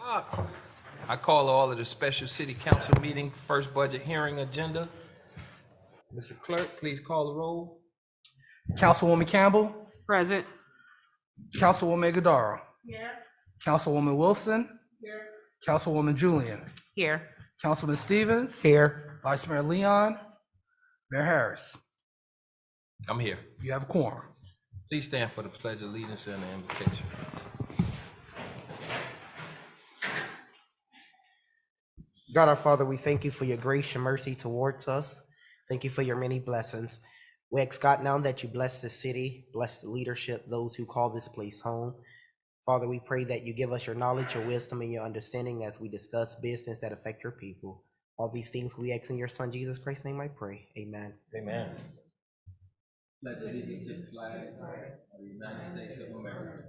I call all of the special city council meeting first budget hearing agenda. Mr. Clerk, please call the roll. Councilwoman Campbell, Present. Councilwoman Gadara. Here. Councilwoman Wilson. Here. Councilwoman Julian. Here. Councilman Stevens. Here. Vice Mayor Leon. Mayor Harris. I'm here. You have a quorum. Please stand for the pledge of allegiance and the invocation. God our Father, we thank you for your grace and mercy towards us. Thank you for your many blessings. We ask God now that you bless the city, bless the leadership, those who call this place home. Father, we pray that you give us your knowledge, your wisdom, and your understanding as we discuss business that affect your people. All these things we ask in your Son, Jesus Christ's name I pray. Amen. Amen. Pledge allegiance to the flag of the United States of America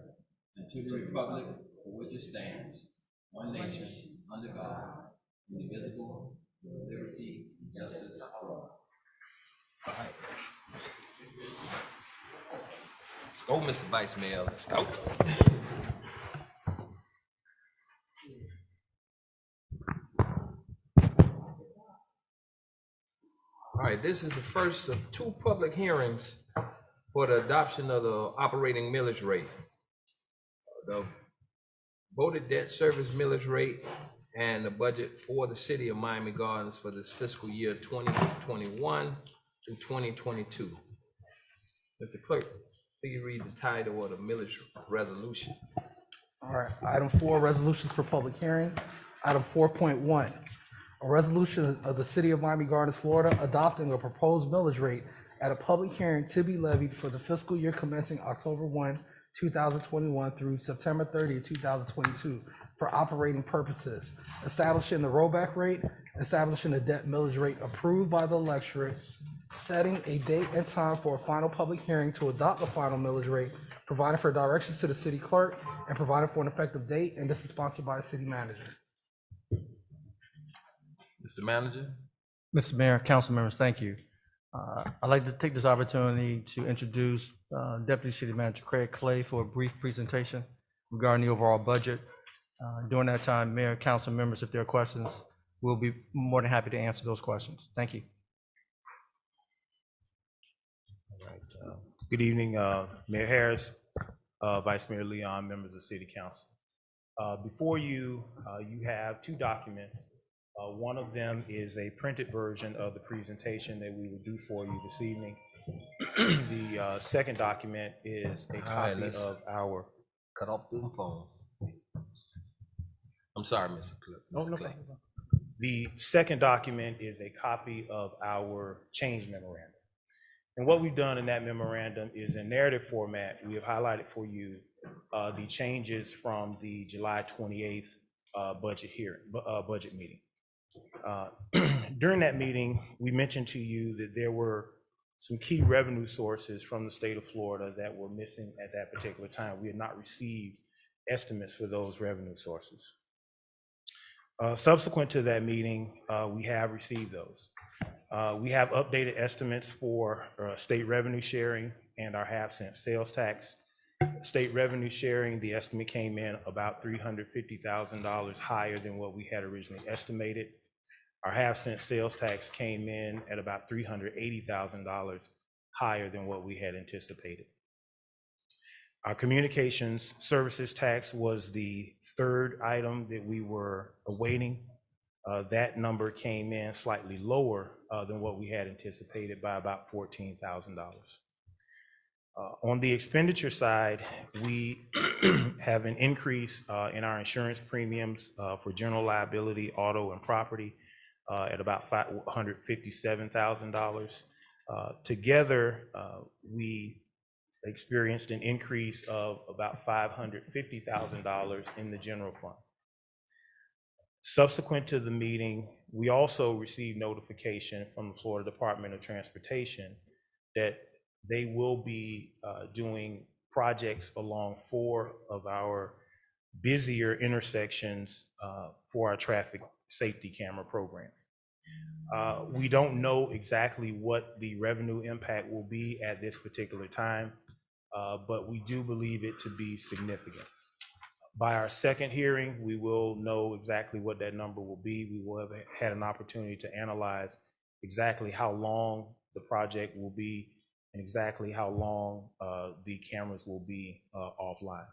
and to the republic for which it stands, one nation, under God, indivisible, with liberty and justice for all. All right. Let's go, Mr. Vice Mayor. Let's go. All right, this is the first of two public hearings for the adoption of the operating millage rate. The voted debt service millage rate and the budget for the city of Miami Gardens for this fiscal year 2021 through 2022. Mr. Clerk, please read the title of the millage resolution. All right, item 4, resolutions for public hearing. Item 4.1, a resolution of the city of Miami Gardens, Florida, adopting a proposed millage rate at a public hearing to be levied for the fiscal year commencing October 1, 2021 through September 30, 2022 for operating purposes, establishing the rollback rate, establishing the debt millage rate approved by the electorate, setting a date and time for a final public hearing to adopt the final millage rate, providing for directions to the city clerk, and providing for an effective date, and this is sponsored by the city manager. Mr. Manager? Mr. Mayor, council members, thank you. I'd like to take this opportunity to introduce Deputy City Manager Craig Clay for a brief presentation regarding the overall budget. During that time, Mayor, council members, if there are questions, we'll be more than happy to answer those questions. Thank you. All right. Good evening, Mayor Harris, Vice Mayor Leon, members of City Council. Before you, you have two documents. One of them is a printed version of the presentation that we will do for you this evening. The second document is a copy of our... Cut off them phones. I'm sorry, Mr. Clerk. No. The second document is a copy of our change memorandum. And what we've done in that memorandum is in narrative format, we have highlighted for you the changes from the July 28th budget meeting. During that meeting, we mentioned to you that there were some key revenue sources from the state of Florida that were missing at that particular time. We had not received estimates for those revenue sources. Subsequent to that meeting, we have received those. We have updated estimates for state revenue sharing and our half-cent sales tax. State revenue sharing, the estimate came in about $350,000 higher than what we had originally estimated. Our half-cent sales tax came in at about $380,000 higher than what we had anticipated. Our communications services tax was the third item that we were awaiting. That number came in slightly lower than what we had anticipated by about $14,000. On the expenditure side, we have an increase in our insurance premiums for general liability, auto, and property at about $157,000. Together, we experienced an increase of about $550,000 in the general fund. Subsequent to the meeting, we also received notification from the Florida Department of Transportation that they will be doing projects along 4 of our busier intersections for our traffic safety camera program. We don't know exactly what the revenue impact will be at this particular time, but we do believe it to be significant. By our second hearing, we will know exactly what that number will be. We will have had an opportunity to analyze exactly how long the project will be and exactly how long the cameras will be offline.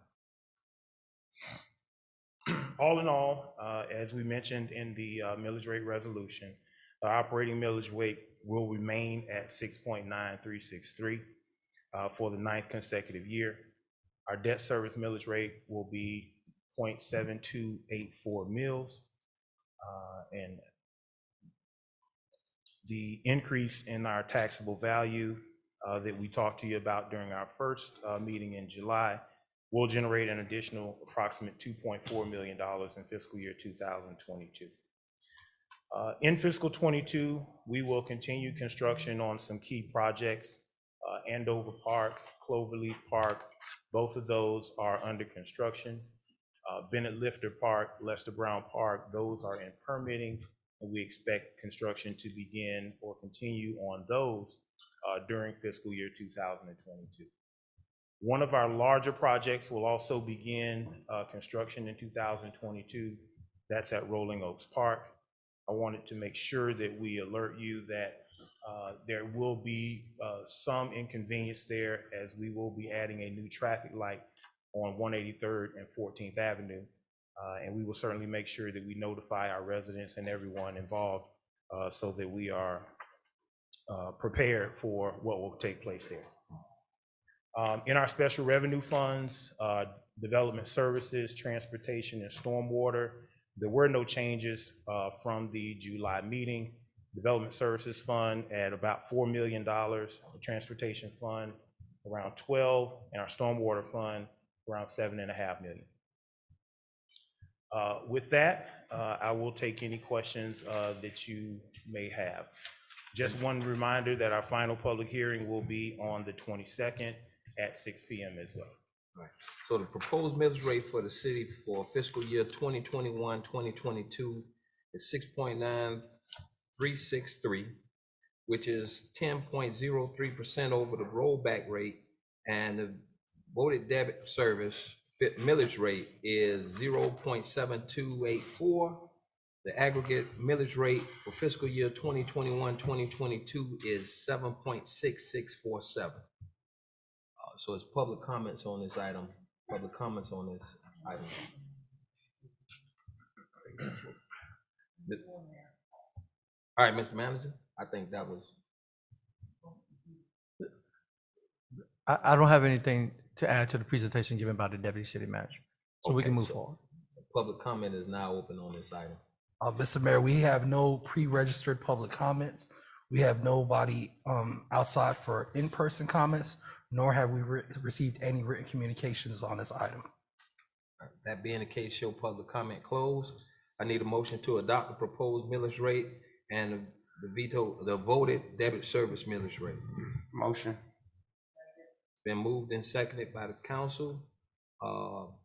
All in all, as we mentioned in the millage rate resolution, the operating millage rate will remain at 6.9363 for the 9th consecutive year. Our debt service millage rate will be 0.7284 mils. And the increase in our taxable value that we talked to you about during our first meeting in July will generate an additional approximate $2.4 million in fiscal year 2022. In fiscal 22, we will continue construction on some key projects, Andover Park, Cloverleaf Park. Both of those are under construction. Bennett Lifter Park, Lester Brown Park, those are in permitting, and we expect construction to begin or continue on those during fiscal year 2022. One of our larger projects will also begin construction in 2022. That's at Rolling Oaks Park. I wanted to make sure that we alert you that there will be some inconvenience there, as we will be adding a new traffic light on 183rd and 14th Avenue. And we will certainly make sure that we notify our residents and everyone involved so that we are prepared for what will take place there. In our special revenue funds, development services, transportation, and stormwater, there were no changes from the July meeting. Development Services Fund at about $4 million, the Transportation Fund around 12, and our Stormwater Fund around $7.5 million. With that, I will take any questions that you may have. Just one reminder that our final public hearing will be on the 22nd at 6 p.m. as well. All right. So the proposed millage rate for the city for fiscal year 2021-2022 is 6.9363, which is 10.03% over the rollback rate, and the voted debit service millage rate is 0.7284. The aggregate millage rate for fiscal year 2021-2022 is 7.6647. So it's public comments on this item. Public comments on this item. All right, Mr. Manager, I think that was. I don't have anything to add to the presentation given by the Deputy City Manager, so we can move forward. Public comment is now open on this item. Mr. Mayor, we have no pre-registered public comments. We have nobody outside for in-person comments, nor have we received any written communications on this item. That being the case, show public comment closed. I need a motion to adopt the proposed millage rate and the voted debit service millage rate. Motion. Been moved and seconded by the council. Now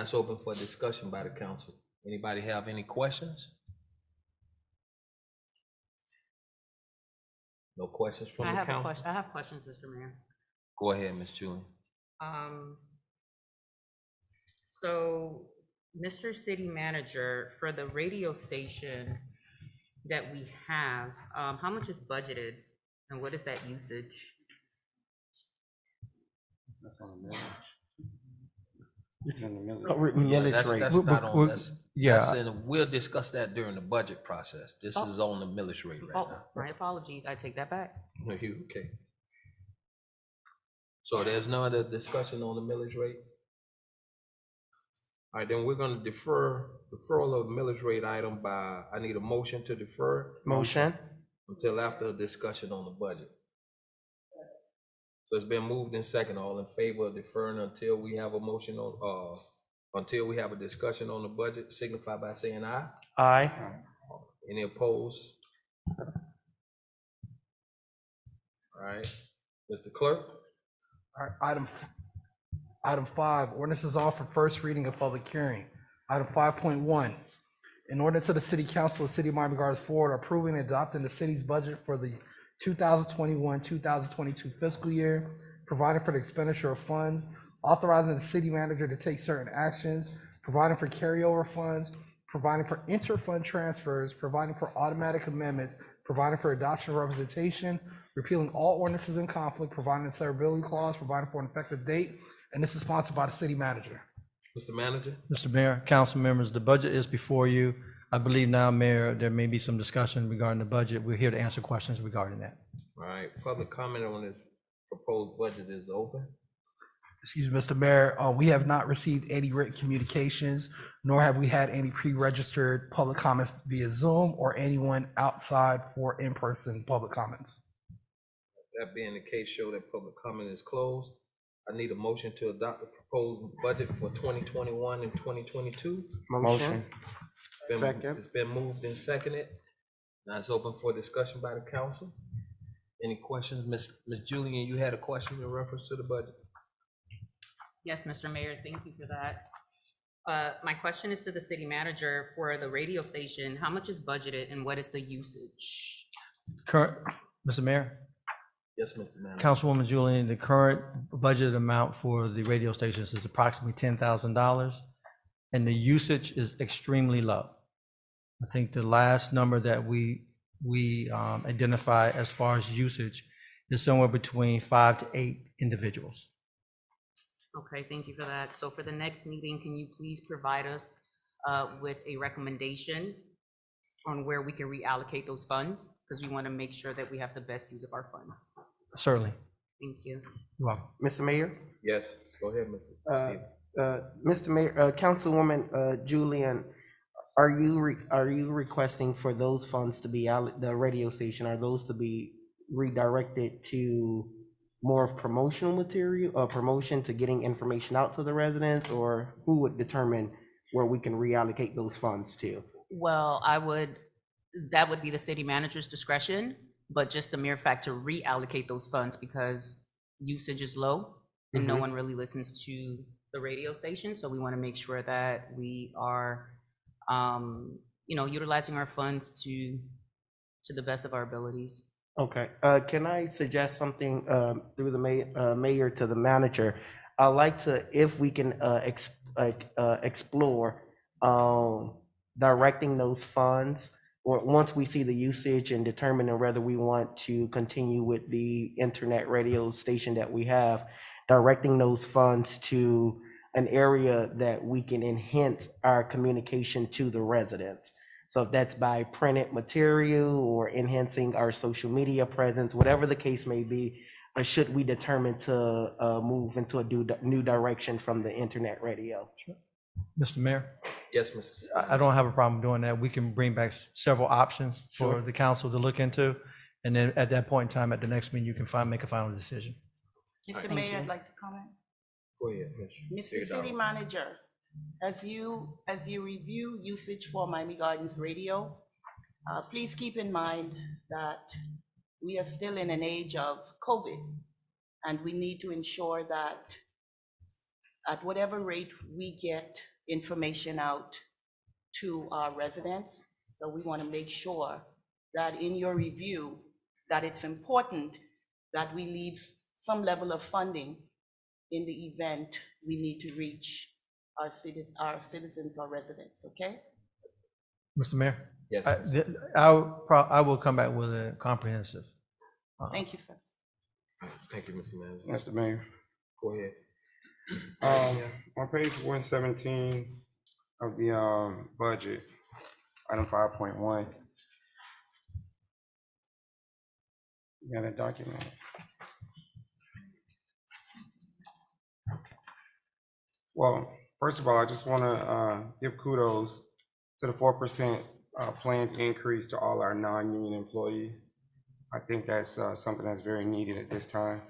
it's open for discussion by the council. Anybody have any questions? No questions from the council? I have questions, Mr. Mayor. Go ahead, Ms. Julie. So, Mr. City Manager, for the radio station that we have, how much is budgeted and what is that usage? That's on the millage. It's in the millage. That's not on this. Yeah. We'll discuss that during the budget process. This is on the millage rate right now. My apologies, I take that back. No, you okay? So there's no other discussion on the millage rate? All right, then we're gonna deferral of millage rate item by, I need a motion to defer. Motion. Until after a discussion on the budget. So it's been moved in second. All in favor of deferring until we have a motion on, until we have a discussion on the budget, signify by saying aye. Aye. Any opposed? All right, Mr. Clerk. All right, item 5, ordinance is off for first reading of public hearing. Item 5.1, an ordinance of the City Council of the City of Miami Gardens, Florida, approving and adopting the city's budget for the 2021-2022 fiscal year, providing for the expenditure of funds authorizing the city manager to take certain actions, providing for carryover funds, providing for inter-fund transfers, providing for automatic amendments, providing for adoption of representation, repealing all ordinances in conflict, providing a severability clause, providing for an effective date, and this is sponsored by the city manager. Mr. Manager? Mr. Mayor, council members, the budget is before you. I believe now, Mayor, there may be some discussion regarding the budget. We're here to answer questions regarding that. All right, public comment on this proposed budget is open. Excuse me, Mr. Mayor, we have not received any written communications, nor have we had any pre-registered public comments via Zoom or anyone outside for in-person public comments. That being the case, show that public comment is closed. I need a motion to adopt the proposed budget for 2021 and 2022. Motion. Second. It's been moved and seconded. Now it's open for discussion by the council. Any questions? Ms. Julian, you had a question in reference to the budget? Yes, Mr. Mayor, thank you for that. My question is to the city manager for the radio station. How much is budgeted and what is the usage? Current, Mr. Mayor, Yes, Mr. Manager. Councilwoman Julian, the current budgeted amount for the radio stations is approximately $10,000, and the usage is extremely low. I think the last number that we identify as far as usage is somewhere between 5 to 8 individuals. Okay, thank you for that. So for the next meeting, can you please provide us with a recommendation on where we can reallocate those funds? Because we want to make sure that we have the best use of our funds. Certainly. Thank you. You're welcome. Mr. Mayor? Yes, go ahead, Mr. Stevens. Mr. Mayor, Councilwoman Julian, are you requesting for those funds to be the radio station, are those to be redirected to more of promotional material, promotion to getting information out to the residents, or who would determine where we can reallocate those funds to? Well, that would be the city manager's discretion, but just the mere fact to reallocate those funds because usage is low and no one really listens to the radio station. So we want to make sure that we are, utilizing our funds to the best of our abilities. Okay, can I suggest something through the mayor to the manager? I'd like to, if we can explore directing those funds, or once we see the usage and determining whether we want to continue with the internet radio station that we have, directing those funds to an area that we can enhance our communication to the residents. So if that's by printed material or enhancing our social media presence, whatever the case may be, should we determine to move into a new direction from the internet radio? Mr. Mayor, Yes, Mr. I don't have a problem doing that. We can bring back several options for the council to look into. And then at that point in time, at the next meeting, you can make a final decision. Mr. Mayor, I'd like to comment. Go ahead, Ms. Mr. City Manager, as you review usage for Miami Gardens Radio, please keep in mind that we are still in an age of COVID, and we need to ensure that at whatever rate we get information out to our residents. So we want to make sure that in your review, that it's important that we leave some level of funding in the event we need to reach our citizens or residents, okay? Mr. Mayor? Yes. I will come back with a comprehensive. Thank you, sir. Thank you, Mr. Manager. Mr. Mayor, Go ahead. on page 117 of the budget, item 5.1, you got a document. Well, first of all, I just want to give kudos to the 4% planned increase to all our non-union employees. I think that's something that's very needed at this time.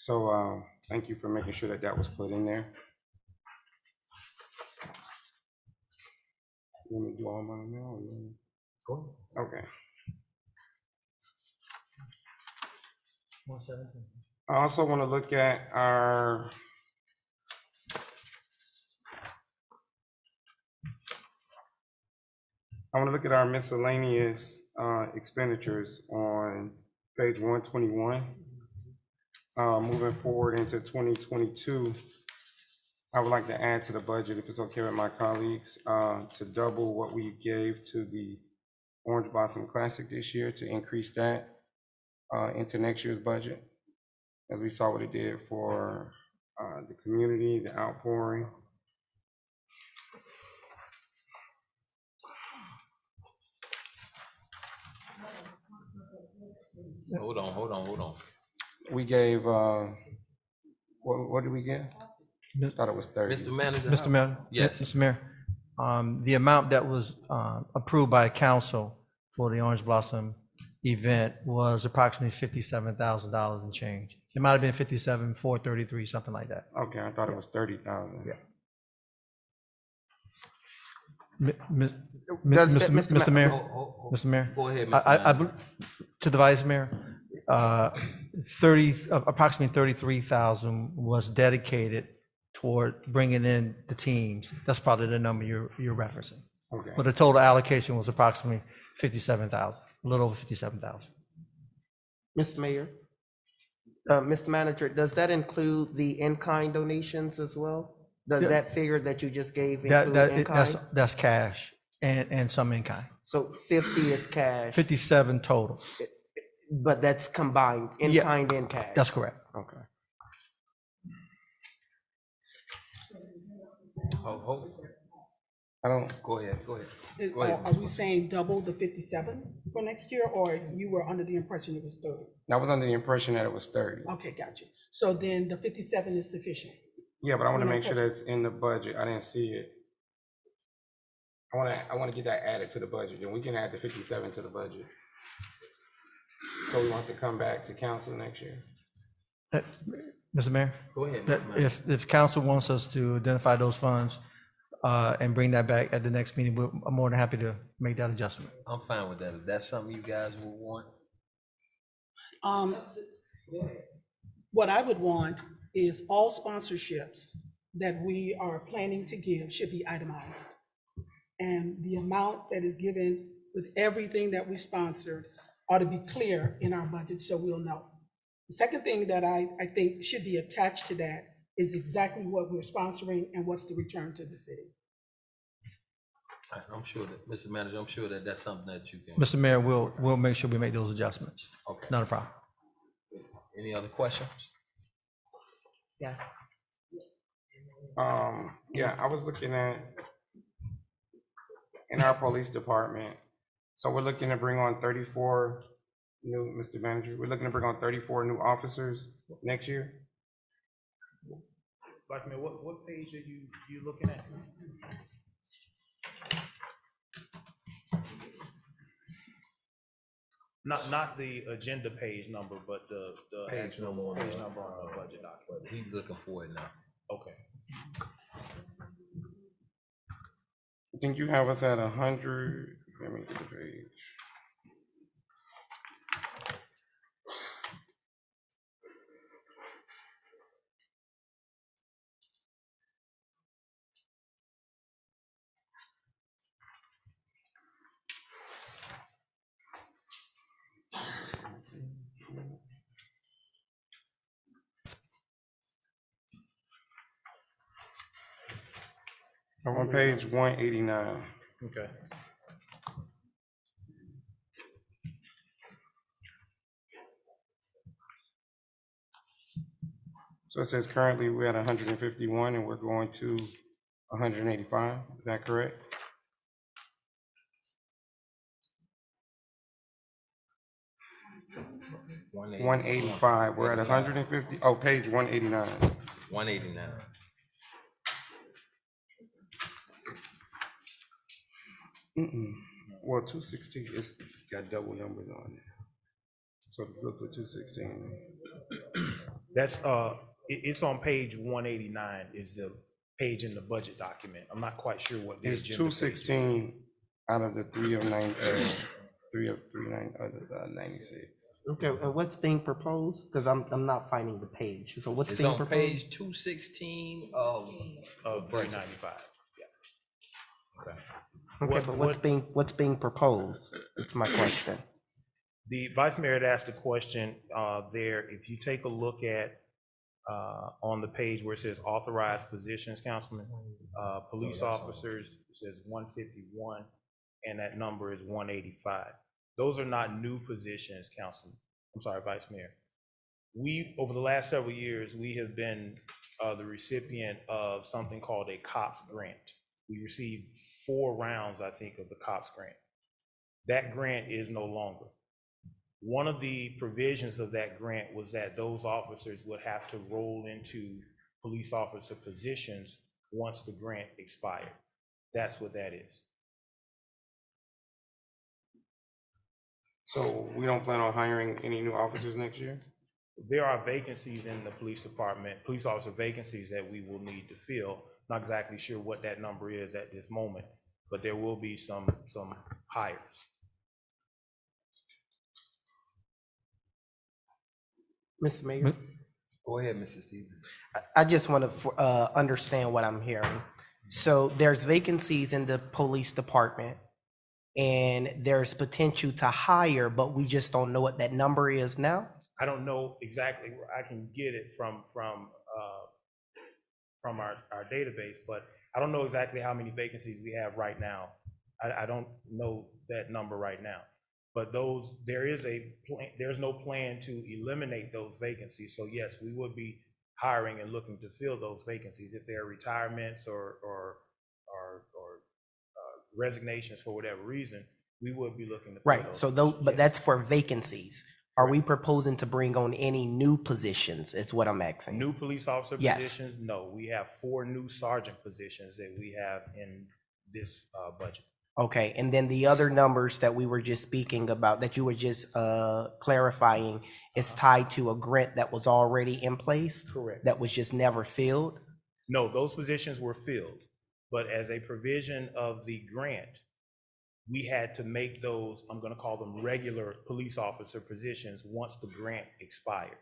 So thank you for making sure that that was put in there. You want me to do all mine now? Or you want me- Go ahead. Okay. 117. I also want to look at our miscellaneous expenditures on page 121. Moving forward into 2022, I would like to add to the budget, if it's okay with my colleagues, to double what we gave to the Orange Blossom Classic this year, to increase that into next year's budget, as we saw what it did for the community, the outpouring. Hold on. We gave, what did we give? I thought it was 30. Mr. Manager? Mr. Mayor? Yes. Mr. Mayor, the amount that was approved by council for the Orange Blossom event was approximately $57,000 and change. It might have been 57,433, something like that. Okay, I thought it was 30,000. Yeah. Does that- Mr. Mayor, Mr. Mayor? Go ahead, Mr. I Manager. to the Vice Mayor, approximately 33,000 was dedicated toward bringing in the teams. That's probably the number you're referencing. Okay. But the total allocation was approximately 57,000, a little over 57,000. Mr. Mayor, Mr. Manager, does that include the in-kind donations as well? Does Yeah. that figure that you just gave include in-kind? That's cash and some in kind. So 50 is cash, 57 total. but that's combined, in-kind and cash? That's correct. Okay. I don't, Go ahead. Go ahead. Are we saying double the 57 for next year, or you were under the impression it was 30? I was under the impression that it was 30. Okay, got you. So then the 57 is sufficient. Yeah, but I want to make sure that's in the budget. I didn't see it. I want to get that added to the budget, and we can add the 57 to the budget. So we want to come back to council next year. Mr. Mayor? Go ahead, Mr. Manager. If council wants us to identify those funds and bring that back at the next meeting, I'm more than happy to make that adjustment. I'm fine with that. If that's something you guys would want. What I would want is all sponsorships that we are planning to give should be itemized. And the amount that is given with everything that we sponsored ought to be clear in our budget so we'll know. The second thing that I think should be attached to that is exactly what we're sponsoring and what's the return to the city. I'm sure that, Mr. Manager, I'm sure that that's something that you can. Mr. Mayor, we'll make sure we make those adjustments. Okay. Not a problem. Any other questions? Yes. Yeah, I was looking at, in our police department, so we're looking to bring on 34 new, Mr. Manager, we're looking to bring on 34 new officers next year. Vice Mayor, what page are you looking at? Not the agenda page number, but the Page actual number on page the- number on the budget document. He's looking for it now. Okay. I think you have us at 100, let me get the page. I'm on page 189. Okay. So it says currently we're at 151 and we're going to 185, is that correct? $185. 185, we're at 150, oh, page 189. 189. Well, 216, it's got double numbers on it. So look for 216. That's, it's on page 189 is the page in the budget document. I'm not quite sure what the It's agenda page is. 216 out of the 309, 96. Okay, what's being proposed? Because I'm not finding the page. So what's It's being on proposed? page 216 of. Of 395, yeah. Okay. Okay, but what's being proposed? That's my question. The Vice Mayor had asked a question there. If you take a look at On the page where it says authorized positions, Councilman, police officers, it says 151, and that number is 185. Those are not new positions, Councilman. I'm sorry, Vice Mayor. Over the last several years, we have been the recipient of something called a COPS grant. We received 4 rounds, I think, of the COPS grant. That grant is no longer. One of the provisions of that grant was that those officers would have to roll into police officer positions once the grant expired. That's what that is. So we don't plan on hiring any new officers next year? There are vacancies in the police department, police officer vacancies that we will need to fill. Not exactly sure what that number is at this moment, but there will be some hires. Mr. Mayor, Go ahead, Mr. Stevens. I just want to understand what I'm hearing. So there's vacancies in the police department and there's potential to hire, but we just don't know what that number is now? I don't know exactly where I can get it from our database, but I don't know exactly how many vacancies we have right now. I don't know that number right now. But there's no plan to eliminate those vacancies. So yes, we would be hiring and looking to fill those vacancies. If there are retirements or resignations for whatever reason, we would be looking to fill Right, those so those, positions, but yes. that's for vacancies. Are we proposing to bring on any new positions, is what I'm asking? New police officer Yes. positions? No, we have 4 new sergeant positions that we have in this budget. Okay, and then the other numbers that we were just speaking about, that you were just clarifying, is tied to a grant that was already in place? Correct. That was just never filled? No, those positions were filled, but as a provision of the grant, we had to make those, I'm gonna call them regular police officer positions once the grant expired.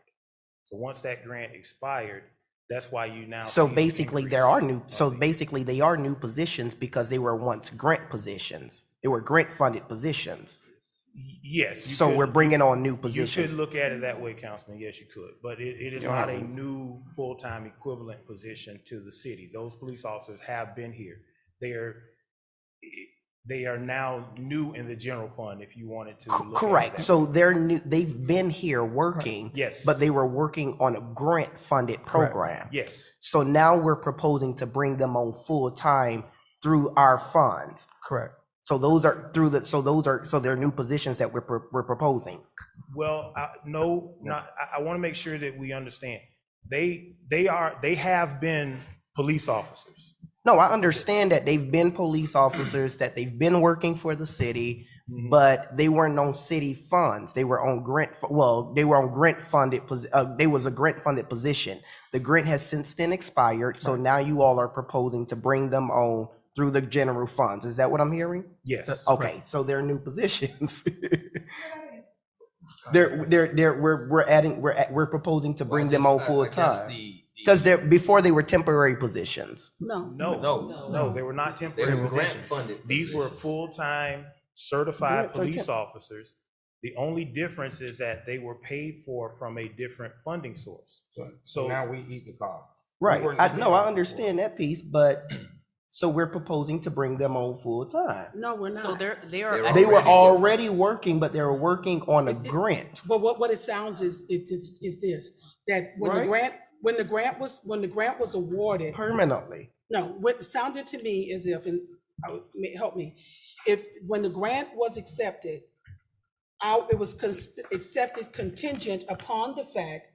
So once that grant expired, that's why you now. So see the basically, there increase are new, of so the- basically, they are new positions because they were once grant positions. They were grant-funded positions. Yes. you So could- we're bringing on new You could positions. look at it that way, Councilman, yes, you could, but it is not a new full-time equivalent position to the city. Those police officers have been here. They are now new in the general fund, if you wanted to look at it Correct. that So way. they're new, they've been here working. Yes. But they were working on a grant-funded program. Yes, So now we're proposing to bring them on full-time through our funds. Correct. So those are through the, so they're new positions that we're proposing. well, I want to make sure that we understand. They have been police officers. No, I understand that they've been police officers, that they've been working for the city, but they weren't on city funds. They were on they were on grant-funded, they was a grant-funded position. The grant has since then expired, so now you all are proposing to bring them on through the general funds. Is that what I'm hearing? Yes. Okay, so they're new positions. We're proposing to bring them on full-time. Because before they were temporary positions. No, they were not temporary They're positions. grant-funded These were positions. full-time certified Yeah, so police officers. The only difference is that they were paid for from a different funding source. So now we eat the cost. Right, We weren't I getting know, I it understand that piece, but, so we're proposing to bring them on full-time. No, we're So not. they are. They were Already already working, but they were working on a grant. But what it sounds is this, that when Right. the grant was awarded, Permanently. no, what it sounded to me as if, and help me, when the grant was accepted, it was accepted contingent upon the fact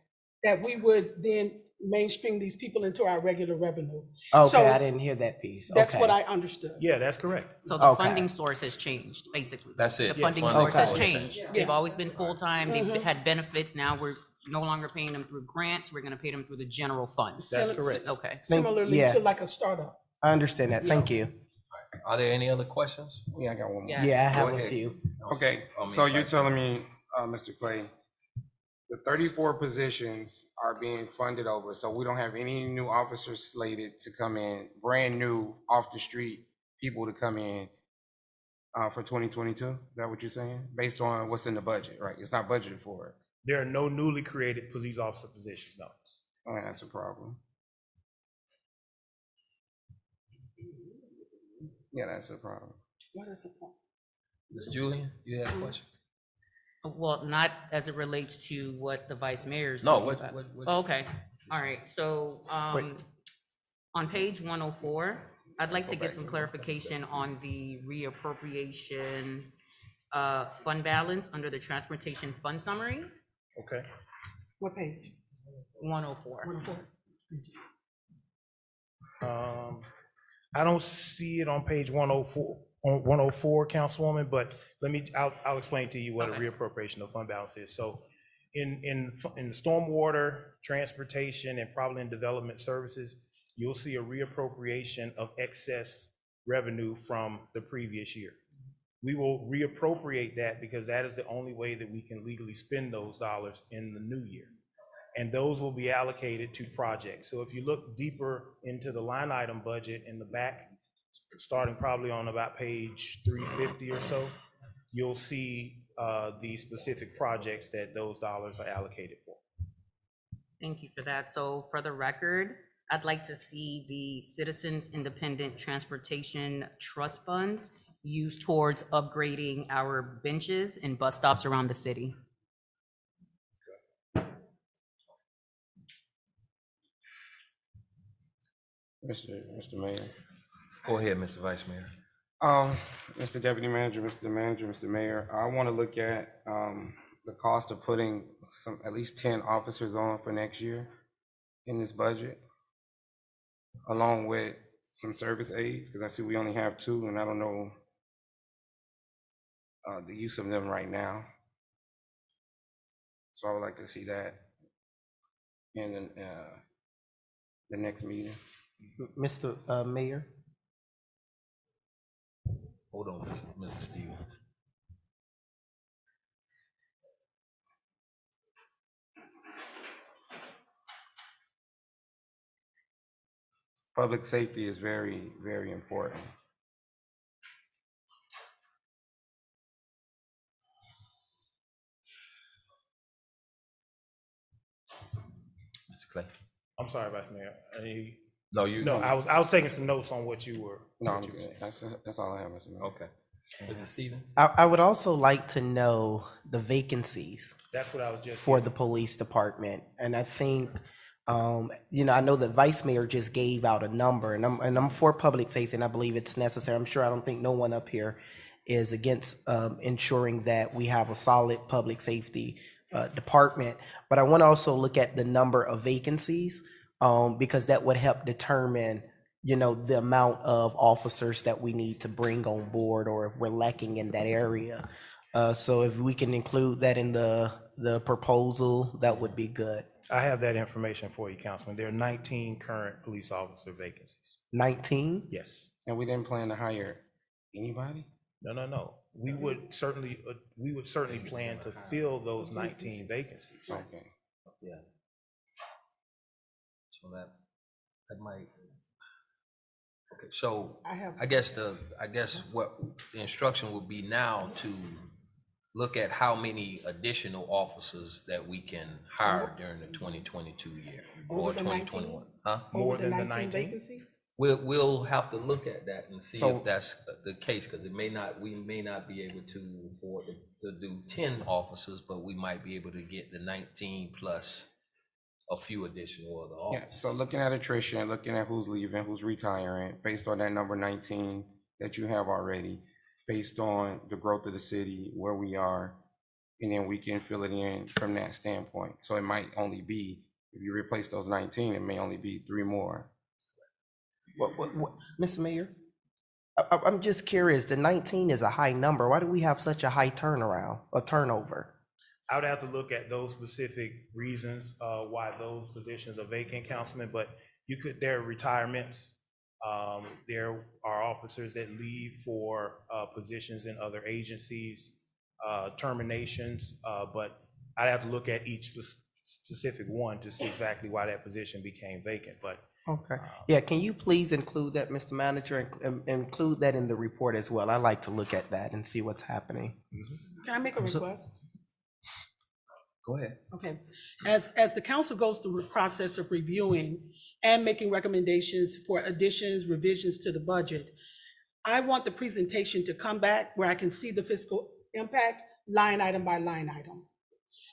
that we would then mainstream these people into our regular revenue. Okay, So I didn't hear that piece. that's what Okay. I understood. Yeah, that's correct. So the Okay. funding source has changed, basically. That's it. The funding Yes. source has Okay. changed. They've always been full-time, they've had benefits, now we're no longer paying them through grants, we're gonna pay them through the general funds. That's correct. Okay. Similarly yeah. to like a startup. I understand that. Thank you. Are there any other questions? Yeah, I got one more. Yeah. Yeah, I have Go a ahead. few. Okay, I mean, so you're Vice telling me, Mr. Clay, the 34 positions are being funded over, so we don't have any new officers slated to come in, brand new, off the street people to come in for 2022? Is that what you're saying? Based on what's in the budget, right? It's not budgeted for it. There are no newly created police officer positions, no. Oh, that's a problem. Yeah, that's a problem. What is the point? Ms. Julian, you have a question? Well, not as it relates to what the vice mayor is No, talking what, about. what? Oh, okay, all right, so, on page 104, I'd like to get some clarification on the reappropriation, fund balance under the transportation fund summary, Okay. What page? 104. 104. I don't see it on page 104, on 104, Councilwoman, but I'll explain to you what a Okay. reappropriation of fund balance is. So in stormwater, transportation, and probably in development services, you'll see a reappropriation of excess revenue from the previous year. We will reappropriate that because that is the only way that we can legally spend those dollars in the new year. And those will be allocated to projects. So if you look deeper into the line item budget in the back, starting probably on about page 350 or so, you'll see the specific projects that those dollars are allocated for. Thank you for that. So for the record, I'd like to see the Citizens Independent Transportation Trust Funds used towards upgrading our benches and bus stops around the city. Mr. Mayor. Go ahead, Mr. Vice Mayor. Mr. Deputy Manager, Mr. Mayor, I want to look at the cost of putting at least 10 officers on for next year in this budget, along with some service aides, because I see we only have 2, and I don't know the use of them right now. So I would like to see that in the next meeting. Mr. Mayor, Hold on, Mr. Stevens. Public safety is very, very important. Mr. Clay. I'm sorry, Vice Mayor. No, you. No, I was taking some notes on what you were. No, what I'm you were good. saying. That's all I have, Mr. Mayor. Okay. Mr. Stevens? I would also like to know the vacancies That's what I was just. for the police department. And I think, I know that Vice Mayor just gave out a number, and I'm for public safety, and I believe it's necessary. I'm sure, I don't think no one up here is against ensuring that we have a solid public safety department. But I want to also look at the number of vacancies, because that would help determine, the amount of officers that we need to bring on board, or if we're lacking in that area. So if we can include that in the proposal, that would be good. I have that information for you, Councilman. There are 19 current police officer vacancies. 19? Yes. And we didn't plan to hire anybody? No. We would certainly plan to fill those 19 vacancies. Okay. Yeah. So that might. Okay, so I guess what the instruction would be now to look at how many additional officers that we can hire during the 2022 year or Over the 2021. Huh? More than the 19? Vacancies? We'll have to look at that and see So- if that's the case, because we may not be able to afford to do 10 officers, but we might be able to get the 19 plus a few additional other Yeah, officers. so looking at attrition, looking at who's leaving, who's retiring, based on that number 19 that you have already, based on the growth of the city, where we are, and then we can fill it in from that standpoint. So it might only be, if you replace those 19, it may only be 3 more. What, Mr. Mayor? I'm just curious, the 19 is a high number. Why do we have such a high turnover? I would have to look at those specific reasons why those positions are vacant, Councilman, but there are retirements. There are officers that leave for positions in other agencies, terminations, but I'd have to look at each specific one to see exactly why that position became vacant, but. Okay. Yeah, can you please include that, Mr. Manager, and include that in the report as well? I'd like to look at that and see what's happening. Can I make a request? Go ahead. Okay, as the council goes through the process of reviewing and making recommendations for additions, revisions to the budget, I want the presentation to come back where I can see the fiscal impact line item by line item.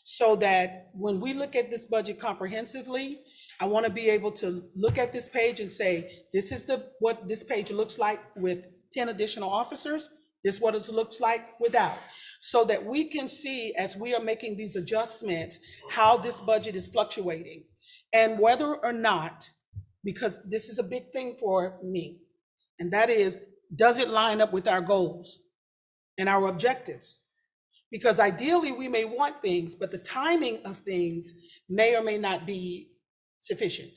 So that when we look at this budget comprehensively, I want to be able to look at this page and say, this is what this page looks like with 10 additional officers. This is what it looks like without. So that we can see, as we are making these adjustments, how this budget is fluctuating. And whether or not, because this is a big thing for me, and that is, does it line up with our goals and our objectives? Because ideally, we may want things, but the timing of things may or may not be sufficient.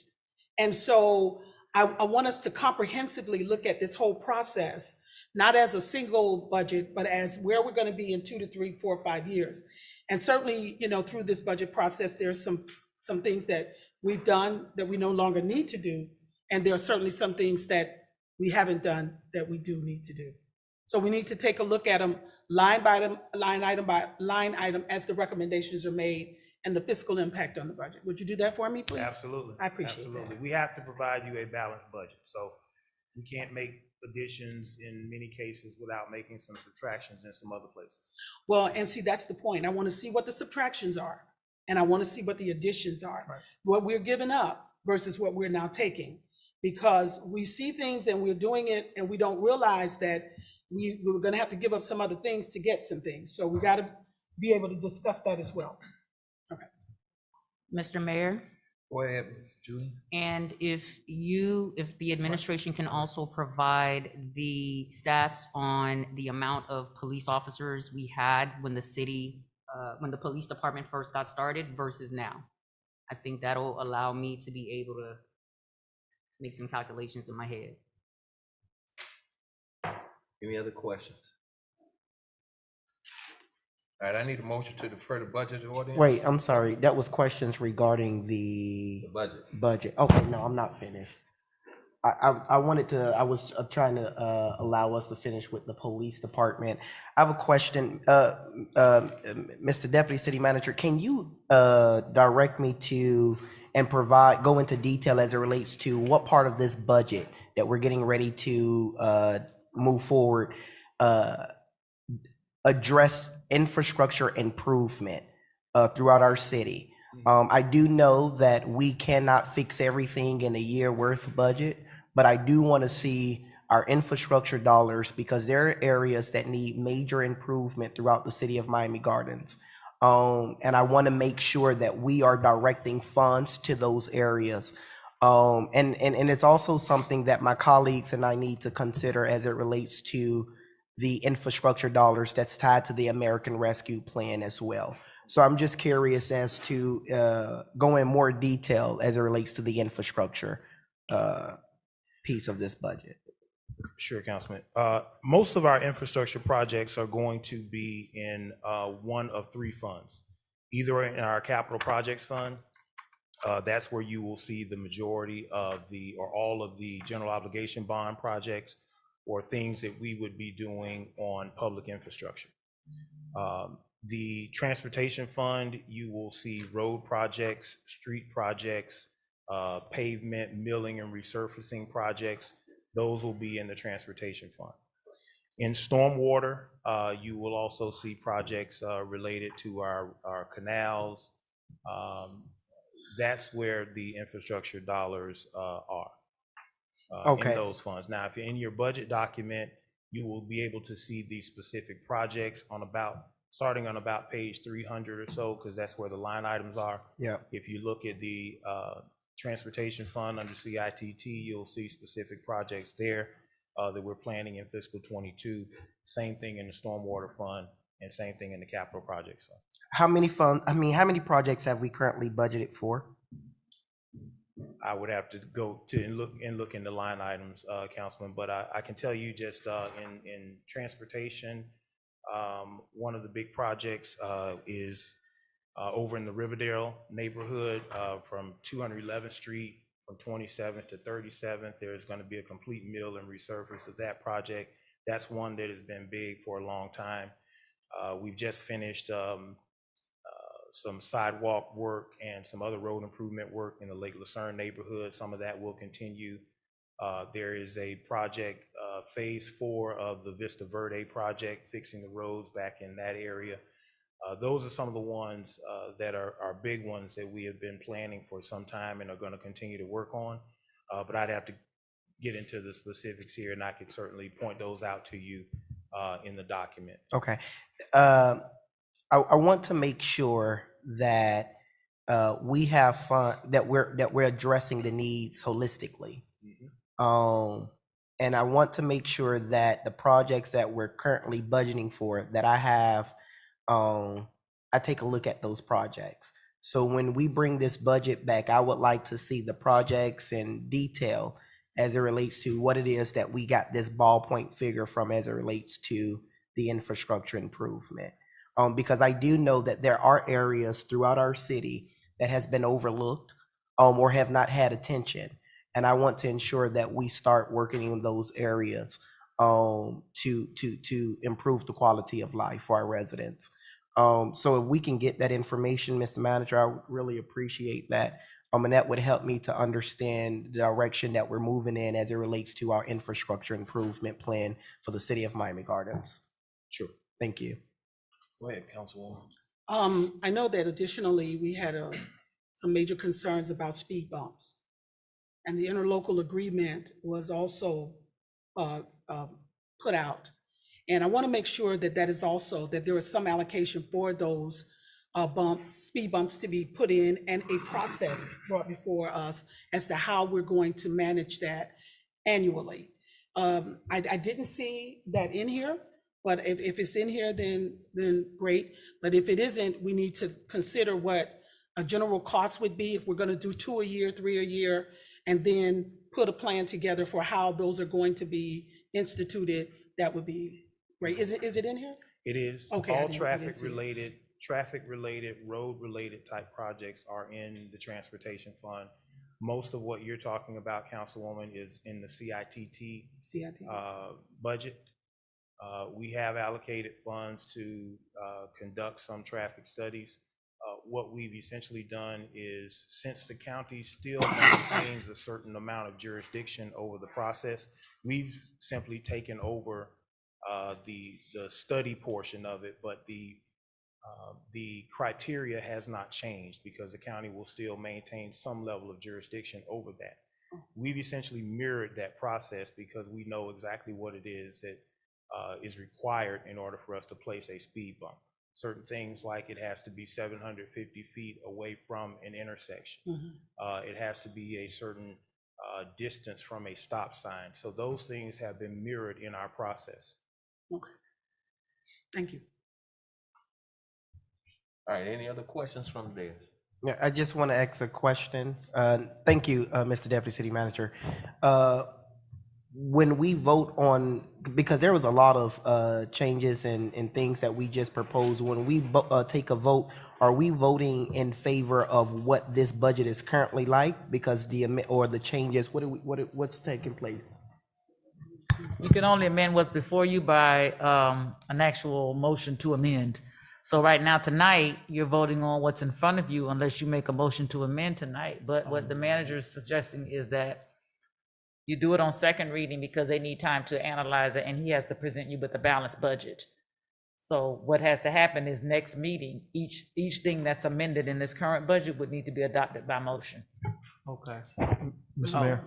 And so I want us to comprehensively look at this whole process, not as a single budget, but as where we're going to be in 2 to 3, 4, 5 years. And certainly, through this budget process, there's some things that we've done that we no longer need to do. And there are certainly some things that we haven't done that we do need to do. So we need to take a look at them line by line item as the recommendations are made and the fiscal impact on the budget. Would you do that for me, please? Absolutely. I appreciate that. Absolutely. We have to provide you a balanced budget. So we can't make additions in many cases without making some subtractions in some other places. Well, and see, that's the point. I want to see what the subtractions are, and I want to see what the additions are, Right. what we're giving up versus what we're now taking. Because we see things and we're doing it and we don't realize that we're going to have to give up some other things to get some things. So we got to be able to discuss that as well. Mr. Mayor, Go ahead, Ms. Julie. and if the administration can also provide the stats on the amount of police officers we had when when the police department first got started versus now. I think that'll allow me to be able to make some calculations in my head. Any other questions? All right, I need a motion to defer the budget ordinance. Wait, I'm sorry, that was questions regarding The the budget. budget. Okay, no, I'm not finished. I was trying to allow us to finish with the police department. I have a question. Mr. Deputy City Manager, can you direct me to and go into detail as it relates to what part of this budget that we're getting ready to move forward address infrastructure improvement throughout our city? I do know that we cannot fix everything in a year worth of budget, but I do want to see our infrastructure dollars because there are areas that need major improvement throughout the city of Miami Gardens. And I want to make sure that we are directing funds to those areas. And it's also something that my colleagues and I need to consider as it relates to the infrastructure dollars that's tied to the American Rescue Plan as well. So I'm just curious as to go in more detail as it relates to the infrastructure piece of this budget. Sure, Councilman. Most of our infrastructure projects are going to be in one of three funds, either in our capital projects fund. That's where you will see the majority of or all of the general obligation bond projects or things that we would be doing on public infrastructure. The transportation fund, you will see road projects, street projects, pavement, milling and resurfacing projects. Those will be in the transportation fund. In stormwater, you will also see projects related to our canals. That's where the infrastructure dollars are in those funds. Now, if you're in your budget document, you will be able to see these specific projects starting on about page 300 or so, because that's where the line items are. Yeah. If you look at the transportation fund under CITT, you'll see specific projects there that we're planning in fiscal 22. Same thing in the stormwater fund and same thing in the capital projects fund. How many projects have we currently budgeted for? I would have to go to and look in the line items, Councilman, but I can tell you just in transportation, one of the big projects is over in the Riverdale neighborhood from 211th Street from 27th to 37th. There's going to be a complete mill and resurface of that project. That's one that has been big for a long time. We've just finished some sidewalk work and some other road improvement work in the Lake Lucerne neighborhood. Some of that will continue. There is a project, phase 4 of the Vista Verde project, fixing the roads back in that area. Those are some of the ones that are big ones that we have been planning for some time and are going to continue to work on. But I'd have to get into the specifics here, and I could certainly point those out to you in the document. Okay. I want to make sure that we have fun, that we're addressing the needs holistically. And I want to make sure that the projects that we're currently budgeting for, that I take a look at those projects. So when we bring this budget back, I would like to see the projects in detail as it relates to what it is that we got this ballpoint figure from as it relates to the infrastructure improvement. Because I do know that there are areas throughout our city that has been overlooked or have not had attention. And I want to ensure that we start working in those areas to improve the quality of life for our residents. So if we can get that information, Mr. Manager, I would really appreciate that. And that would help me to understand the direction that we're moving in as it relates to our infrastructure improvement plan for the city of Miami Gardens. Sure. Thank you. Go ahead, Councilwoman. I know that additionally, we had some major concerns about speed bumps. And the interlocal agreement was also put out. And I want to make sure that that is also, that there is some allocation for those speed bumps to be put in, and a process brought before us as to how we're going to manage that annually. I didn't see that in here, but if it's in here, then great. But if it isn't, we need to consider what a general cost would be if we're going to do 2 a year, 3 a year, and then put a plan together for how those are going to be instituted. That would be great. Is it in here? It is. Okay, All traffic-related, road-related type projects are in the transportation fund. Most of what you're talking about, Councilwoman, is in the CITT budget. We have allocated funds to conduct some traffic studies. What we've essentially done is, since the county still maintains a certain amount of jurisdiction over the process, we've simply taken over the study portion of it, but the criteria has not changed because the county will still maintain some level of jurisdiction over that. We've essentially mirrored that process because we know exactly what it is that is required in order for us to place a speed bump. Certain things like it has to be 750 feet away from an intersection. It has to be a certain distance from a stop sign. So those things have been mirrored in our process. Okay. Thank you. All right, any other questions from there? Yeah, I just want to ask a question. Thank you, Mr. Deputy City Manager. When we vote on, because there was a lot of changes and things that we just proposed, when we take a vote, are we voting in favor of what this budget is currently like? Because the changes, what's taking place? You can only amend what's before you by an actual motion to amend. So right now, tonight, you're voting on what's in front of you unless you make a motion to amend tonight. But what the manager is suggesting is that you do it on second reading because they need time to analyze it, and he has to present you with a balanced budget. So what has to happen is next meeting, each thing that's amended in this current budget would need to be adopted by motion. Okay. Mr. Mayor?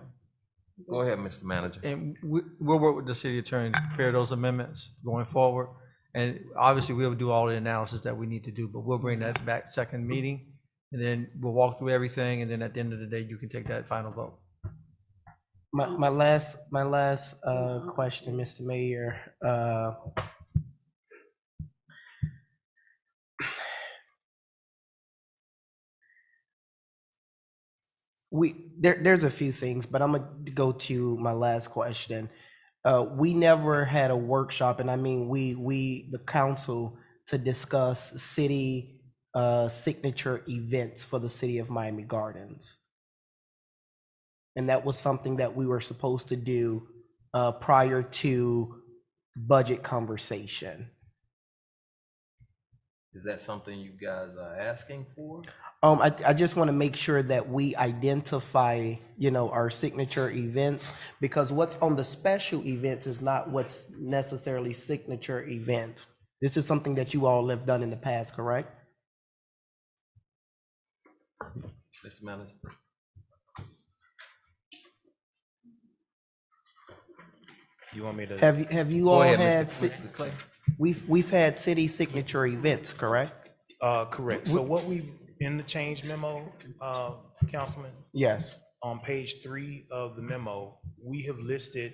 Go ahead, Mr. Manager. And we'll work with the city attorney to prepare those amendments going forward. And obviously, we'll do all the analysis that we need to do, but we'll bring that back second meeting, and then we'll walk through everything, and then at the end of the day, you can take that final vote. My last question, Mr. Mayor. There's a few things, but I'm gonna go to my last question. We never had a workshop, and I mean we the council, to discuss city signature events for the city of Miami Gardens. And that was something that we were supposed to do prior to budget conversation. Is that something you guys are asking for? I just want to make sure that we identify, our signature events, because what's on the special events is not what's necessarily signature events. This is something that you all have done in the past, correct? Mr. Manager? You want me to? Have you Go all ahead, had, Mr. Clay. we've had city signature events, correct? Correct. So what we, in the change memo, Councilman, Yes. on page 3 of the memo, we have listed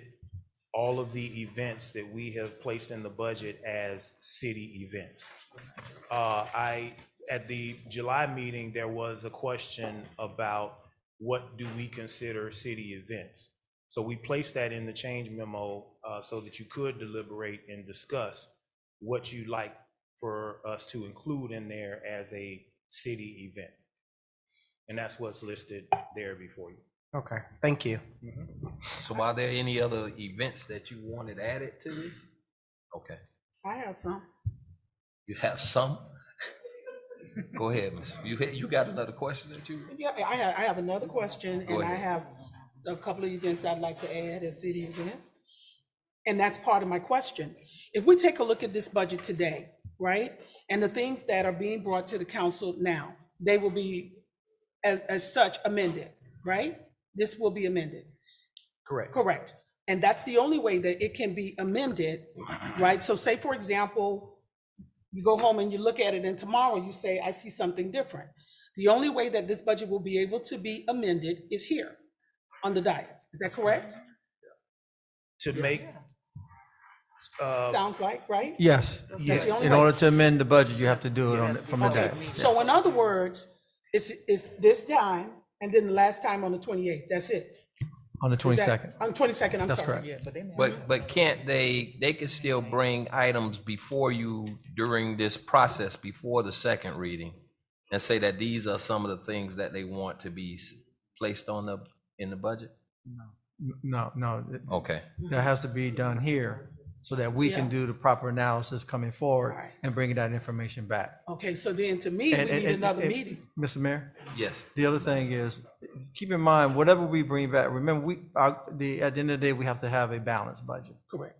all of the events that we have placed in the budget as city events. At the July meeting, there was a question about what do we consider city events? So we placed that in the change memo so that you could deliberate and discuss what you'd like for us to include in there as a city event. And that's what's listed there before you. Okay, thank you. So are there any other events that you wanted added to this? Okay, I have some. you have some? Go ahead, Miss. You got another question that you? Yeah, I have another question, Go and I ahead. have a couple of events I'd like to add as city events. And that's part of my question. If we take a look at this budget today, right? And the things that are being brought to the council now, they will be as such amended, right? This will be amended. Correct. Correct. And that's the only way that it can be amended, right? So say, for example, you go home and you look at it and tomorrow you say, I see something different. The only way that this budget will be able to be amended is here on the dais. Is that correct? To make, Sounds like, right? Yes, That's yes. the only In way. order to amend the budget, you have to do it from the Okay, day. so in other words, it's this time and then the last time on the 28th, that's it. On the Is that- 22nd. On 22nd, I'm That's sorry. correct. But can't they can still bring items before you during this process, before the second reading, and say that these are some of the things that they want to be placed in the budget? No, Okay, that has to be done here so that we can Yeah. do the proper analysis coming forward Right. and bringing that information back. Okay, so then to me, we And- need and- another and- meeting. Mr. Mayor, yes. the other thing is, keep in mind, whatever we bring back, remember, at the end of the day, we have to have a balanced budget. Correct.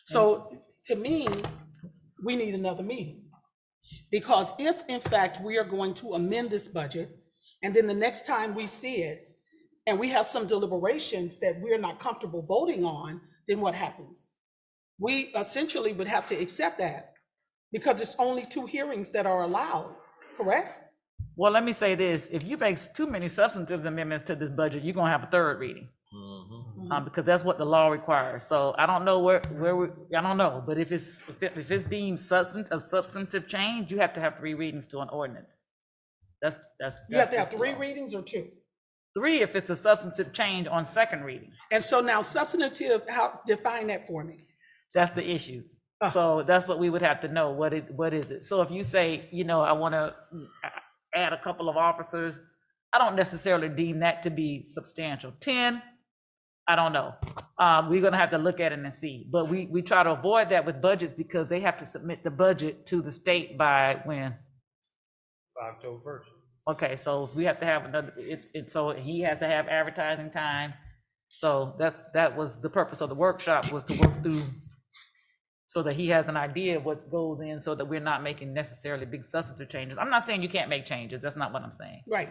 So to me, we need another meeting. Because if in fact we are going to amend this budget, and then the next time we see it, and we have some deliberations that we're not comfortable voting on, then what happens? We essentially would have to accept that because it's only 2 hearings that are allowed, correct? Well, let me say this, if you make too many substantive amendments to this budget, you're gonna have a third reading. Because that's what the law requires. So I don't know I don't know, but if it's deemed a substantive change, you have to have 3 readings to an ordinance. That's You have to have just the 3 law. readings or 2? 3 if it's a substantive change on second reading. And so now substantive, define that for me. That's the issue. So that's what we would have to know. What is it? So if you say, I want to add a couple of officers, I don't necessarily deem that to be substantial. 10, I don't know. We're going to have to look at it and see. But we try to avoid that with budgets because they have to submit the budget to the state by when? October 1st. Okay, so we have to have another, so he has to have advertising time. So that was the purpose of the workshop, was to work through so that he has an idea of what goes in, so that we're not making necessarily big substantive changes. I'm not saying you can't make changes. That's not what I'm saying. Right.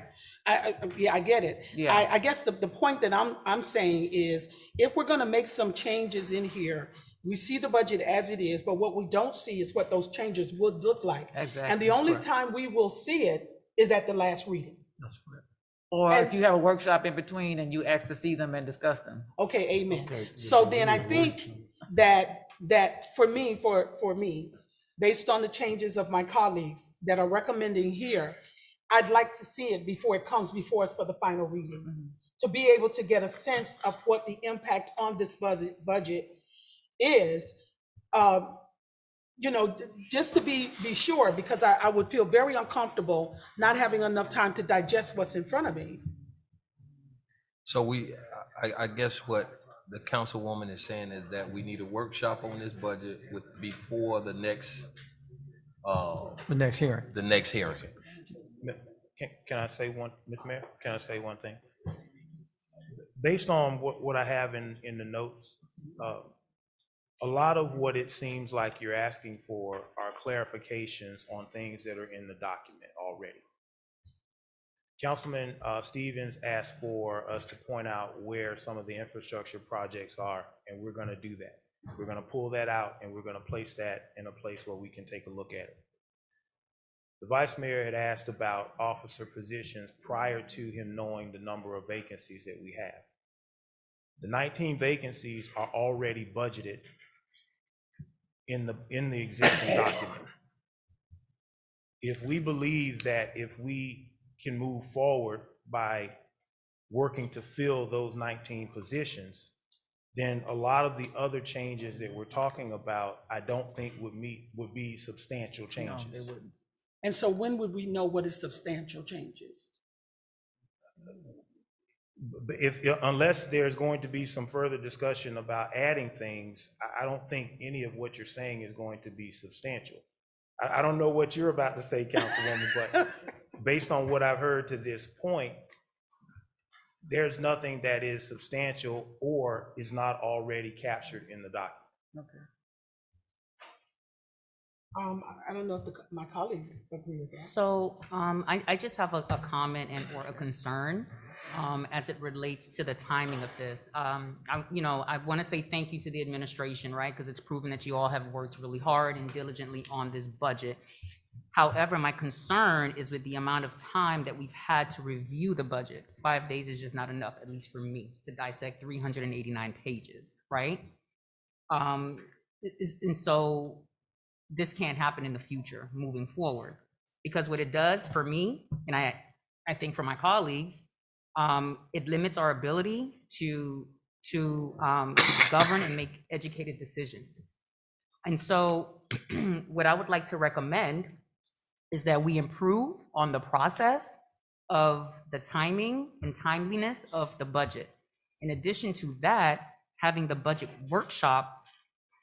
Yeah, I get it. Yeah. I guess the point that I'm saying is, if we're gonna make some changes in here, we see the budget as it is, but what we don't see is what those changes would look like. Exactly. And the only time we will see it is at the last reading. That's correct. Or if And- you have a workshop in between and you ask to see them and discuss them. Okay, amen. So then I think that for me, based on the changes of my colleagues that are recommending here, I'd like to see it before it comes before us for the final reading, to be able to get a sense of what the impact on this budget is, just to be sure, because I would feel very uncomfortable not having enough time to digest what's in front of me. So I guess what the councilwoman is saying is that we need a workshop on this budget before the next The next hearing. the next hearing. Can I say one, Mr. Mayor? Can I say one thing? Based on what I have in the notes, a lot of what it seems like you're asking for are clarifications on things that are in the document already. Councilman Stevens asked for us to point out where some of the infrastructure projects are, and we're gonna do that. We're gonna pull that out and we're gonna place that in a place where we can take a look at it. The vice mayor had asked about officer positions prior to him knowing the number of vacancies that we have. The 19 vacancies are already budgeted in the existing document. If we believe that if we can move forward by working to fill those 19 positions, then a lot of the other changes that we're talking about, I don't think would be substantial changes. And so when would we know what is substantial changes? Unless there's going to be some further discussion about adding things, I don't think any of what you're saying is going to be substantial. I don't know what you're about to say, Councilwoman, but based on what I've heard to this point, there's nothing that is substantial or is not already captured in the document. Okay. I don't know if my colleagues agree with that. So I just have a comment and or a concern as it relates to the timing of this. I want to say thank you to the administration, right? Because it's proven that you all have worked really hard and diligently on this budget. However, my concern is with the amount of time that we've had to review the budget. 5 days is just not enough, at least for me, to dissect 389 pages, right? And so this can't happen in the future moving forward, because what it does for me, and I think for my colleagues, it limits our ability to govern and make educated decisions. And so what I would like to recommend is that we improve on the process of the timing and timeliness of the budget. In addition to that, having the budget workshop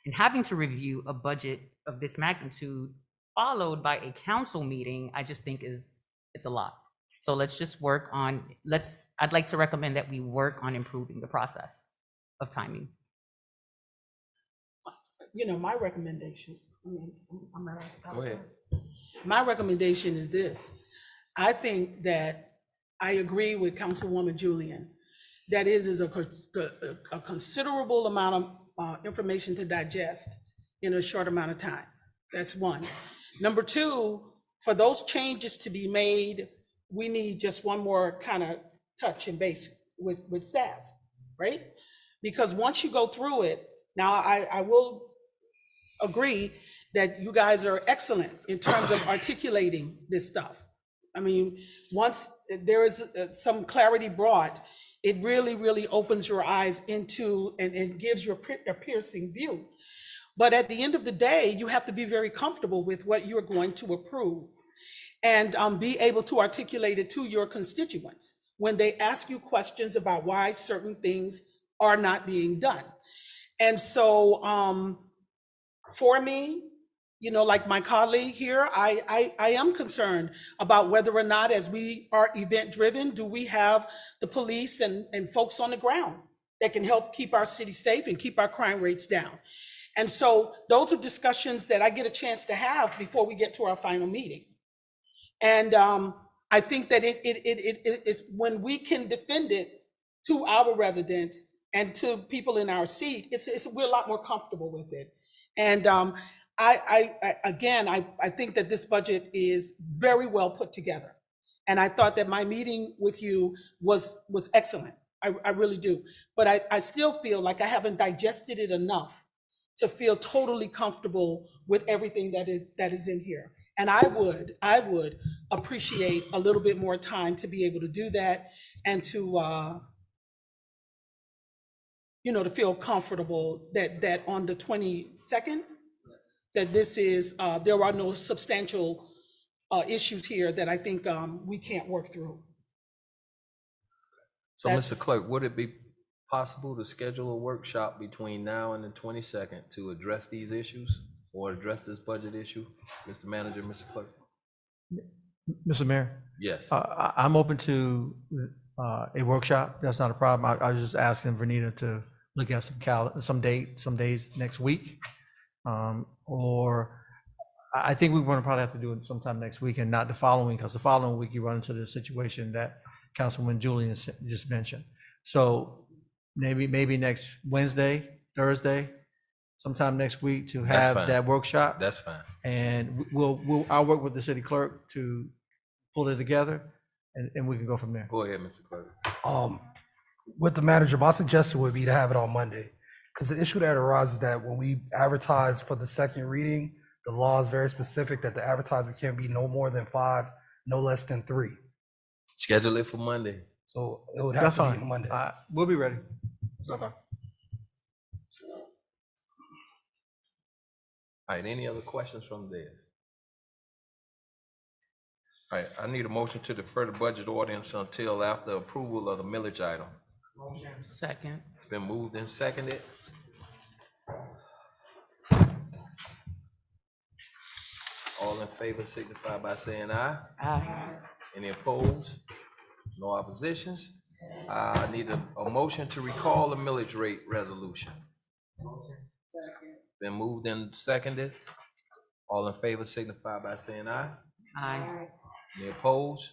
and having to review a budget of this magnitude followed by a council meeting, I just think it's a lot. So let's just work on, I'd like to recommend that we work on improving the process of timing. My recommendation, Go ahead. my recommendation is this. I think that I agree with Councilwoman Julian that it is a considerable amount of information to digest in a short amount of time. That's one. Number two, for those changes to be made, we need just one more kind of touch and base with staff, right? Because once you go through it, now I will agree that you guys are excellent in terms of articulating this stuff. I mean, once there is some clarity brought, it really, really opens your eyes into and gives you a piercing view. But at the end of the day, you have to be very comfortable with what you're going to approve and be able to articulate it to your constituents when they ask you questions about why certain things are not being done. And so for me, like my colleague here, I am concerned about whether or not, as we are event driven, do we have the police and folks on the ground that can help keep our city safe and keep our crime rates down. And so those are discussions that I get a chance to have before we get to our final meeting. And I think that it is when we can defend it to our residents and to people in our seat, we're a lot more comfortable with it. And I think that this budget is very well put together. And I thought that my meeting with you was excellent. I really do. But I still feel like I haven't digested it enough to feel totally comfortable with everything that is in here. And I would appreciate a little bit more time to be able to do that and to to feel comfortable that on the 22nd, that this is there are no substantial issues here that I think we can't work through. So, Mr. Clerk, would it be possible to schedule a workshop between now and the 22nd to address these issues or address this budget issue? Mr. Manager, Mr. Clerk? Mr. Mayor, Yes. I'm open to a workshop. That's not a problem. I was just asking Vernita to look at some days next week. Or I think we're going to probably have to do it sometime next week and not the following, because the following week you run into the situation that Councilwoman Julian just mentioned. So maybe next Wednesday, Thursday, sometime next week to That's have fine. that workshop. That's fine. And I'll work with the city clerk to pull it together, and we can go from there. Go ahead, Mr. Clerk. With the manager, my suggestion would be to have it on Monday. Because the issue that arises is that when we advertise for the second reading, the law is very specific that the advertisement can't be no more than 5, no less than 3. Schedule it for Monday. So it would have That's to fine. be Monday. We'll be ready. Okay. All right, any other questions from there? All right, I need a motion to defer the budget ordinance until after approval of the millage item. Second. It's been moved and seconded. All in favor signify by saying aye. Aye. Any opposed? No oppositions? I need a motion to recall the millage rate resolution. Been moved and seconded. All in favor signify by saying aye. Aye. Any opposed?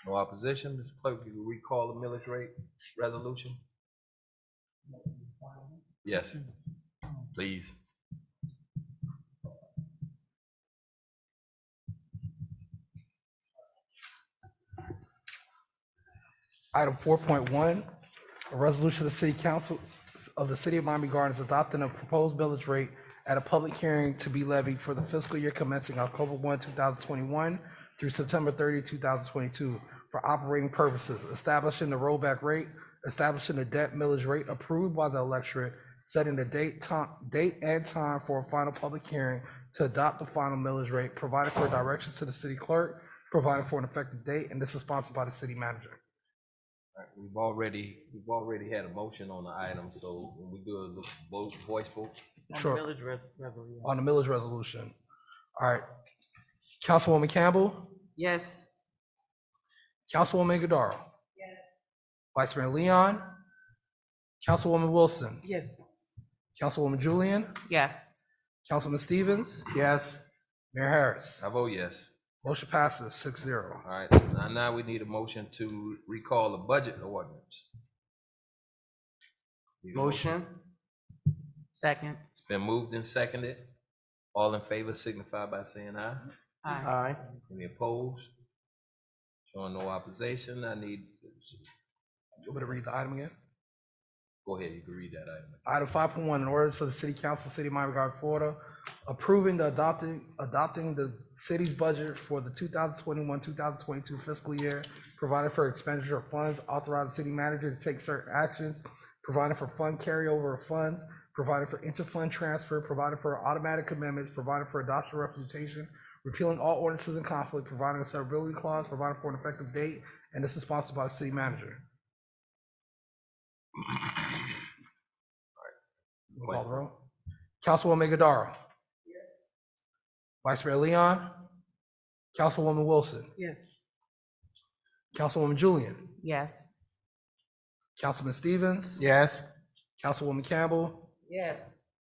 No opposition? Mr. Clerk, you will recall the millage rate resolution? Yes, please. Item 4.1, a resolution of the City Council of the City of Miami Gardens adopting a proposed millage rate at a public hearing to be levied for the fiscal year commencing October 1, 2021 through September 30, 2022 for operating purposes, establishing the rollback rate, establishing the debt millage rate approved by the electorate, setting the date and time for a final public hearing to adopt the final millage rate, providing for directions to the city clerk, providing for an effective date, and this is sponsored by the city manager. All right, we've already had a motion on the item, so when we do a voice vote, Sure. Resolution. On the millage resolution. All right. Councilwoman Campbell, Yes. Councilwoman Godaro. Vice Mayor Leon, Councilwoman Wilson, Yes. Councilwoman Julian, Yes. Councilman Stevens, Yes. Mayor Harris. I vote yes. Motion passes 6-0. All right, now we need a motion to recall the budget ordinance. Need a Motion? Second. It's been moved and seconded. All in favor signify by saying aye. Aye. Aye. Any opposed? Showing no opposition, I need, You want me to read the item again? go ahead, you can read that item. Item 5.1, an ordinance of the City Council, City of Miami Gardens, Florida, approving the adopting the city's budget for the 2021-2022 fiscal year, providing for expenditure of funds, authorize the city manager to take certain actions, providing for fund carryover of funds, providing for interfund transfer, providing for automatic amendments, providing for adoption representation, repealing all ordinances in conflict, providing a severability clause, providing for an effective date, and this is sponsored by the city manager. We'll call the roll. Councilwoman Godaro. Vice Mayor Leon. Councilwoman Wilson. Yes. Councilwoman Julian. Yes. Councilman Stevens. Yes. Councilwoman Campbell. Yes.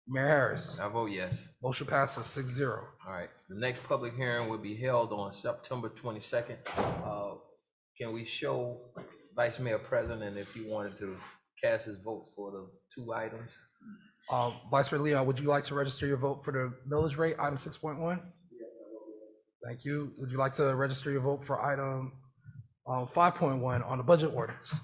Mayor Harris. I vote yes. Motion passes 6-0. All right, the next public hearing will be held on September 22nd. Can we show Vice Mayor present, and if he wanted to cast his vote for the two items? Vice Mayor Leon, would you like to register your vote for the millage rate, item 6.1? Thank you. Would you like to register your vote for item 5.1 on the budget ordinance?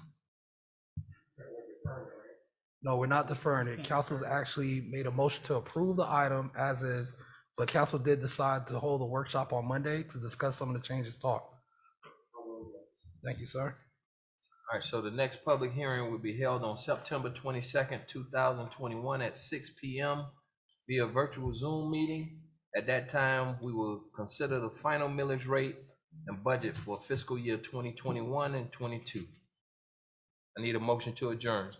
No, we're not deferring it. Council's actually made a motion to approve the item as is, but council did decide to hold a workshop on Monday to discuss some of the changes talked. Thank you, sir. All right, so the next public hearing will be held on September 22nd, 2021 at 6 p.m. via virtual Zoom meeting. At that time, we will consider the final millage rate and budget for fiscal year 2021 and 22. I need a motion to adjourn.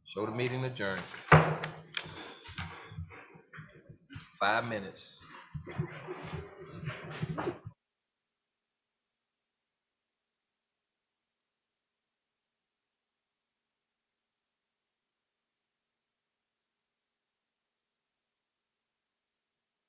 Show the meeting adjourned. 5 minutes.